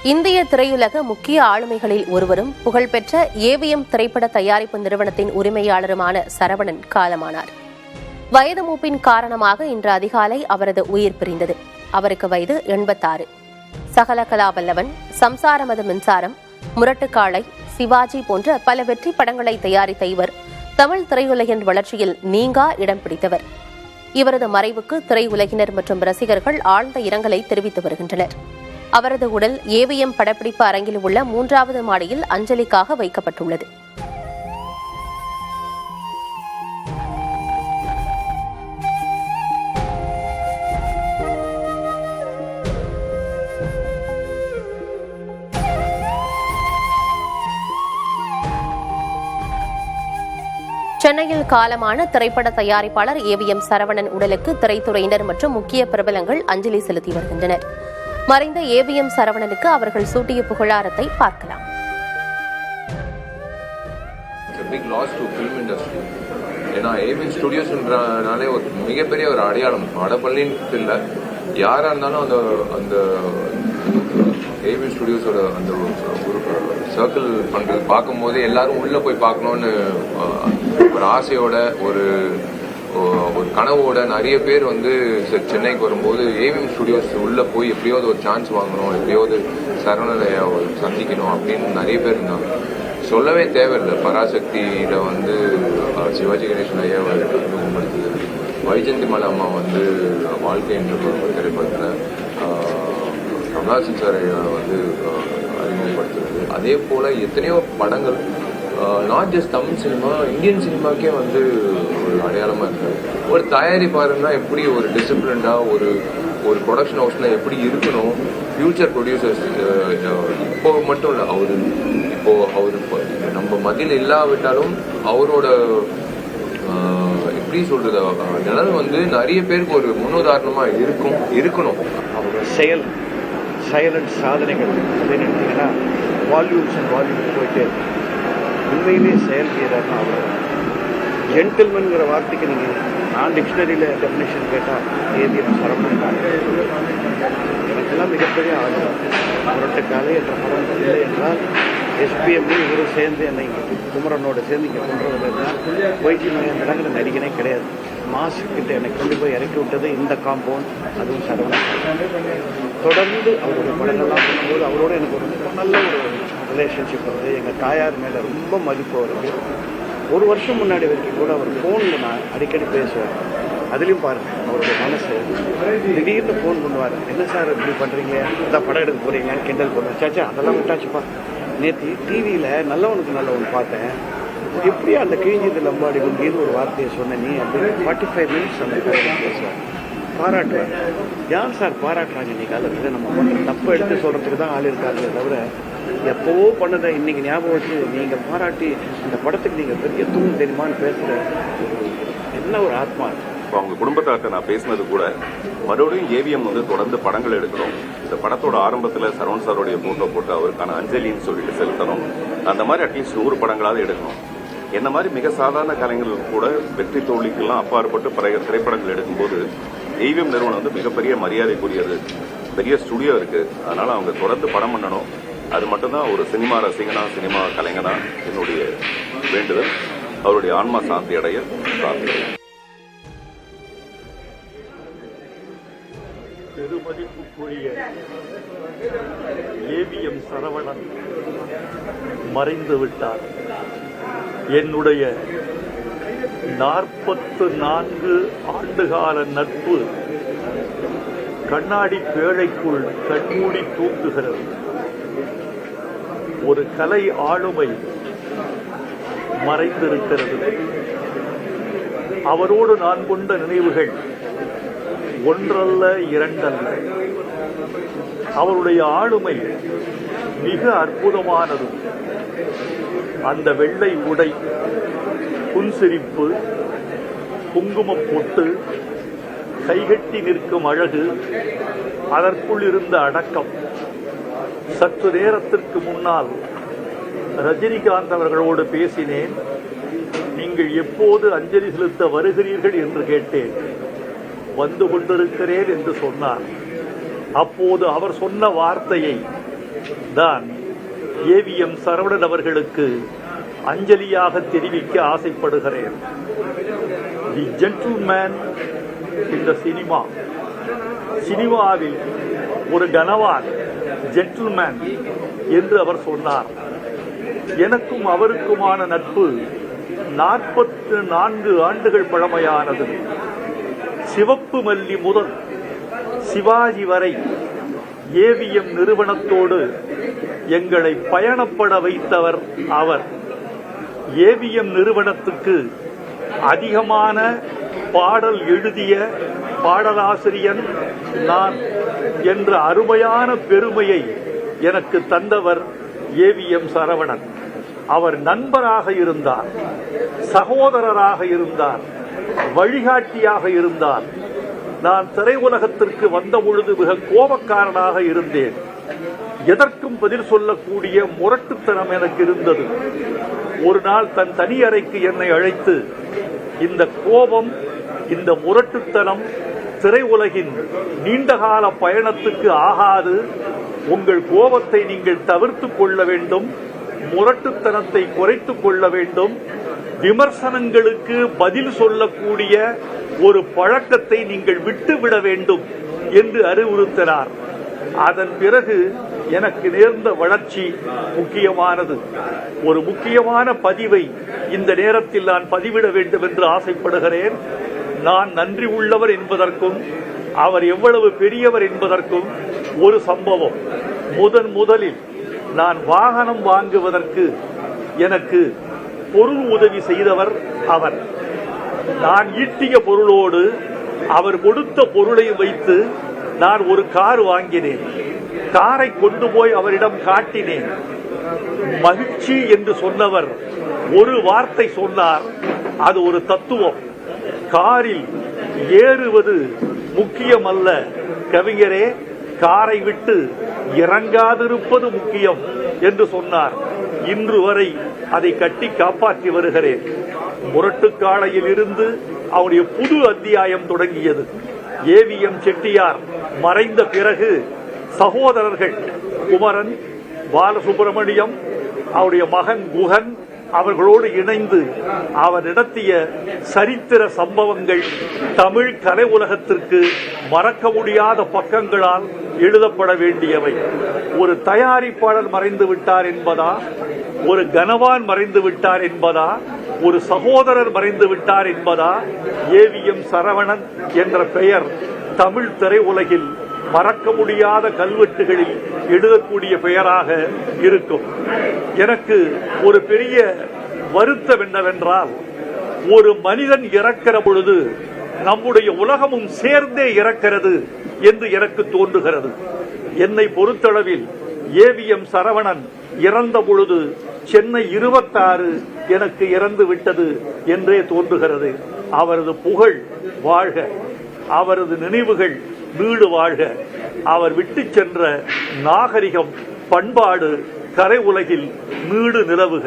இந்திய திரையுலக முக்கிய ஆளுமைகளில் ஒருவரும் புகழ்பெற்ற ஏவிஎம் திரைப்பட தயாரிப்பு நிறுவனத்தின் உரிமையாளருமான சரவணன் காலமானார். வயது மூப்பின் காரணமாக இன்று அதிகாலை அவரது உயிர் பிரிந்தது. அவருக்கு வயது 86. சகலகலா வல்லவன், சம்சாரமது மின்சாரம், முரட்டுக்காளை, சிவாஜி போன்ற பல வெற்றி படங்களை தயாரித்த இவர் தமிழ் திரையுலகின் வளர்ச்சியில் நீங்கா இடம் பிடித்தவர். இவரது மறைவுக்கு திரையுலகினர் மற்றும் ரசிகர்கள் ஆழ்ந்த இரங்கலை தெரிவித்து வருகின்றனர். அவரது உடல் ஏவிஎம் படப்பிடிப்பு அரங்கில் உள்ள 3வது மாடியில் அஞ்சலிக்காக வைக்கப்பட்டுள்ளது. சென்னையில் காலமான திரைப்பட தயாரிப்பாளர் ஏவிஎம் சரவணன் உடலுக்கு திரைத்துறையினர் மற்றும் முக்கிய பிரபலங்கள் அஞ்சலி செலுத்தி வருகின்றனர். மறைந்த ஏவிஎம் சரவணனுக்கு அவர்கள் சூட்டிய புகழாரத்தை பார்க்கலாம். ஏன்னா ஏவிஎம் ஸ்டுடியோஸ்ன்றனாலே ஒரு மிகப்பெரிய ஒரு அடையாளம். வடபள்ளின்னு இல்லை, யாரா இருந்தாலும் அந்த ஏவிஎம் ஸ்டுடியோஸோட அந்த ஒரு சர்க்கிள் பண்றது பார்க்கும் போதே எல்லாரும் உள்ள போய் பார்க்கணும்னு ஒரு ஆசையோட ஒரு கனவோட நிறைய பேர் சென்னைக்கு வரும்போது ஏவிஎம் ஸ்டுடியோஸ் உள்ள போய் எப்படியாவது ஒரு சான்ஸ் வாங்கணும், எப்படியாவது சரவணனை சந்திக்கணும் அப்படின்னு நிறைய பேர் இருந்தாங்க. சொல்லவே தேவையில்லை. பராசக்தியில சிவாஜி கணேசன் ஐயாவை அறிமுகப்படுத்துது. வைஜந்தி மலை அம்மா வாழ்க்கை என்ற திரைப்படத்தில் கமல்ஹாசன் சார் அறிமுகப்படுத்துறது. அதே போல எத்தனையோ படங்கள் not just Tamil cinema, Indian சினிமாக்கே ஒரு அடையாளமா இருக்கு. ஒரு தயாரிப்பாருன்னா எப்படி ஒரு டிசிப்ளின்டா ஒரு ப்ரொடக்ஷன் ஹவுஸ்ல எப்படி இருக்கணும். ஃபியூச்சர் ப்ரொடியூசர்ஸ் இப்போ மட்டும் இல்லை, அவரு நம்ம மத்தியில் இல்லாவிட்டாலும் அவரோட எப்படி சொல்றது நிழல் நிறைய பேருக்கு ஒரு முன்னுதாரணமா இருக்கணும். அவரோட சைலண்ட் சாதனைகள் அப்படின்னு எடுத்தீங்கன்னா வால்யூம்ஸ் அண்ட் வால்யூம்ஸ் போயிட்டே இருக்கு. உண்மையிலேயே செயல் வீரர்னா அவர் ஜென்டில்மன்கிற வார்த்தைக்கு நான் டிக்ஷனரியில் டெஃபினேஷன் கேட்டால் ஏவிஎம் சரவணன் தான். எனக்கெல்லாம் மிகப்பெரிய ஆர்வம். முரட்டுக்காலை என்ற படம் இல்லை என்றால் எஸ்பிஎம் இவரும் சேர்ந்து என்னை குமரனோட சேர்ந்து இங்கே கொண்டு வந்ததுன்னா வைஜி மகேந்திராங்கிற நடிகனே கிடையாது. மாசுக்கிட்ட என்னை கொண்டு போய் இறக்கி விட்டது இந்த காம்பவுண்ட், அதுவும் சரவணன். தொடர்ந்து அவருடைய படங்கள்லாம் பண்ணும்போது அவரோட எனக்கு ரொம்ப நல்ல ஒரு ரிலேஷன்ஷிப் வருது. எங்கள் தாயார் மேலே ரொம்ப மதிப்பு வருது. ஒரு வருஷம் முன்னாடி வரைக்கும் கூட அவர் ஃபோனில் நான் அடிக்கடி பேசுவேன். அதுலேயும் பாருங்கள் அவருடைய மனசு. திடீர்னு ஃபோன் பண்ணுவார், என்ன சார் இப்படி பண்ணுறீங்க, அதான் படம் எடுக்க போகிறீங்கன்னு கிண்டல் பண்ணுவேன். சாச்சா அதெல்லாம் விட்டாச்சுப்பா, நேற்று டிவியில் நல்லவனுக்கு நல்லவன் பார்த்தேன், எப்படியா அந்த கிழிஞ்சது லம்பாடி உங்கேன்னு ஒரு வார்த்தையை சொன்ன நீ அப்படின்னு 45 மினிட்ஸ் அந்த கதையில் பேசுவார். பாராட்டுவார். யார் சார் பாராட்டுறாங்க இன்னைக்கு காலத்தில்? நம்ம பண்ண தப்பை எடுத்து சொல்கிறதுக்கு தான் ஆள் இருக்காங்களே தவிர எப்போவோ பண்ணதை இன்னைக்கு ஞாபகம் வச்சு நீங்கள் பாராட்டி இந்த படத்துக்கு நீங்கள் பெரிய தூண் தெரியுமான்னு பேசுகிற என்ன ஒரு ஆத்மா. இப்போ அவங்க குடும்பத்தார்ட்ட நான் பேசினது கூட மறுபடியும் ஏவிஎம் தொடர்ந்து படங்கள் எடுக்கிறோம். இந்த படத்தோட ஆரம்பத்தில் சரவண் சாரோடைய போட்டோ போட்டு அவருக்கான அஞ்சலின்னு சொல்லிட்டு செலுத்தணும். அந்த மாதிரி அட்லீஸ்ட் 100 படங்களாவது எடுக்கணும். என்ன மாதிரி மிக சாதாரண கலைஞர்களுக்கு கூட வெற்றி தோல்விக்கெல்லாம் அப்பாற்பட்டு திரைப்படங்கள் எடுக்கும்போது ஏவிஎம் நிறுவனம் மிகப்பெரிய மரியாதைக்குரியது. பெரிய ஸ்டுடியோ இருக்கு, அதனால அவங்க தொடர்ந்து படம் பண்ணணும். அது மட்டும்தான் ஒரு சினிமா ரசிகனா, சினிமா கலைஞனா என்னுடைய வேண்டுதல். அவருடைய ஆன்மா சாந்தி அடைய பிரார்த்திக்கிறேன். பெருமதிப்புக்குரிய ஏவிஎம் சரவணன் மறைந்து விட்டார். என்னுடைய 44 ஆண்டுகால நட்பு கண்ணாடி பேழைக்குள் கண்மூடி தூங்குகிறது. ஒரு கலை ஆளுமை மறைந்திருக்கிறது. அவரோடு நான் கொண்ட நினைவுகள் ஒன்றல்ல இரண்டல்ல. அவருடைய ஆளுமை மிக அற்புதமானது. அந்த வெள்ளை உடை, புன்சிரிப்பு, குங்குமப் பொட்டு, கைகட்டி நிற்கும் அழகு, அதற்குள் இருந்த அடக்கம். சற்று நேரத்திற்கு முன்னால் ரஜினிகாந்த் அவர்களோடு பேசினேன். நீங்கள் எப்போது அஞ்சலி செலுத்த வருகிறீர்கள் என்று கேட்டேன். வந்து கொண்டிருக்கிறேன் என்று சொன்னார். அப்போது அவர் சொன்ன வார்த்தையை தான் ஏவிஎம் சரவணன் அவர்களுக்கு அஞ்சலியாக தெரிவிக்க ஆசைப்படுகிறேன். தி ஜென்டில்மேன் இந்த சினிமாவில் ஒரு கனவான் ஜென்டில்மேன் என்று அவர் சொன்னார். எனக்கும் அவருக்குமான நட்பு 44 ஆண்டுகள் பழமையானது. சிவப்பு மல்லி முதல் சிவாஜி வரை ஏவிஎம் நிறுவனத்தோடு எங்களை பயணப்பட வைத்தவர் அவர். ஏவிஎம் நிறுவனத்துக்கு அதிகமான பாடல் எழுதிய பாடலாசிரியன் நான் என்ற அருமையான பெருமையை எனக்கு தந்தவர் ஏவிஎம் சரவணன். அவர் நண்பராக இருந்தார், சகோதரராக இருந்தார், வழிகாட்டியாக இருந்தார். நான் திரையுலகத்திற்கு வந்த பொழுது மிக கோபக்காரனாக இருந்தேன். எதற்கும் பதில் சொல்லக்கூடிய முரட்டுத்தனம் எனக்கு இருந்தது. ஒரு நாள் தன் தனி அறைக்கு என்னை அழைத்து, இந்த கோபம், இந்த முரட்டுத்தனம் திரையுலகின் நீண்டகால பயணத்துக்கு ஆகாது. உங்கள் கோபத்தை நீங்கள் தவிர்த்து கொள்ள வேண்டும், முரட்டுத்தனத்தை குறைத்துக் கொள்ள வேண்டும், விமர்சனங்களுக்கு பதில் சொல்லக்கூடிய ஒரு பழக்கத்தை நீங்கள் விட்டுவிட வேண்டும் என்று அறிவுறுத்தினார். அதன் பிறகு எனக்கு நேர்ந்த வளர்ச்சி முக்கியமானது. ஒரு முக்கியமான பதிவை இந்த நேரத்தில் நான் பதிவிட வேண்டும் என்று ஆசைப்படுகிறேன். நான் நன்றி உள்ளவர் என்பதற்கும் அவர் எவ்வளவு பெரியவர் என்பதற்கும் ஒரு சம்பவம். முதலில் நான் வாகனம் வாங்குவதற்கு எனக்கு பொருள் உதவி செய்தவர் அவர். நான் ஈட்டிய பொருளோடு அவர் கொடுத்த பொருளை வைத்து நான் ஒரு கார் வாங்கினேன். காரை கொண்டு போய் அவரிடம் காட்டினேன். மகிழ்ச்சி என்று சொன்னவர் ஒரு வார்த்தை சொன்னார். அது ஒரு தத்துவம். காரில் ஏறுவது முக்கியமல்ல கவிஞரே, காரை விட்டு இறங்காதிருப்பது முக்கியம் என்று சொன்னார். இன்று வரை அதை கட்டி காப்பாற்றி வருகிறேன். முரட்டுக்காளையில் இருந்து அவருடைய புது அத்தியாயம் தொடங்கியது. ஏவிஎம் செட்டியார் மறைந்த பிறகு சகோதரர்கள் குமரன், பாலசுப்ரமணியம், அவருடைய மகன் குகன் அவர்களோடு இணைந்து அவர் நடத்திய சரித்திர சம்பவங்கள் தமிழ் கலை உலகத்திற்கு மறக்க முடியாத பக்கங்களால் எழுதப்பட வேண்டியவை. ஒரு தயாரிப்பாளர் மறைந்து விட்டார் என்பதா, ஒரு கனவான் மறைந்து விட்டார் என்பதா, ஒரு சகோதரர் மறைந்து விட்டார் என்பதா, ஏவிஎம் சரவணன் என்ற பெயர் தமிழ் திரையுலகில் மறக்க முடியாத கல்வெட்டுகளில் எழுதக்கூடிய பெயராக இருக்கும். எனக்கு ஒரு பெரிய வருத்தம் என்னவென்றால், ஒரு மனிதன் இறக்கிற பொழுது நம்முடைய உலகமும் சேர்ந்தே இறக்கிறது என்று எனக்கு தோன்றுகிறது. என்னை பொறுத்தளவில் ஏவிஎம் சரவணன் இறந்த பொழுது சென்னை 26 எனக்கு இறந்து விட்டது என்றே தோன்றுகிறது. அவரது புகழ் வாழ்க, அவரது நினைவுகள் வீடு வாழ்க. அவர் விட்டு சென்ற நாகரிகம், பண்பாடு கரை உலகில் நீடு நிலவுக.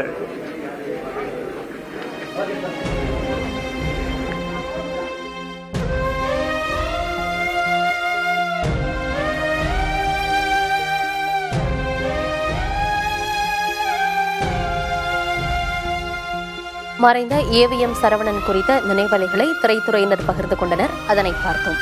மறைந்த ஏவிஎம் சரவணன் குறித்த நினைவலைகளை திரைத்துறையினர் பகிர்ந்து கொண்டனர். அதனை பார்த்தோம்.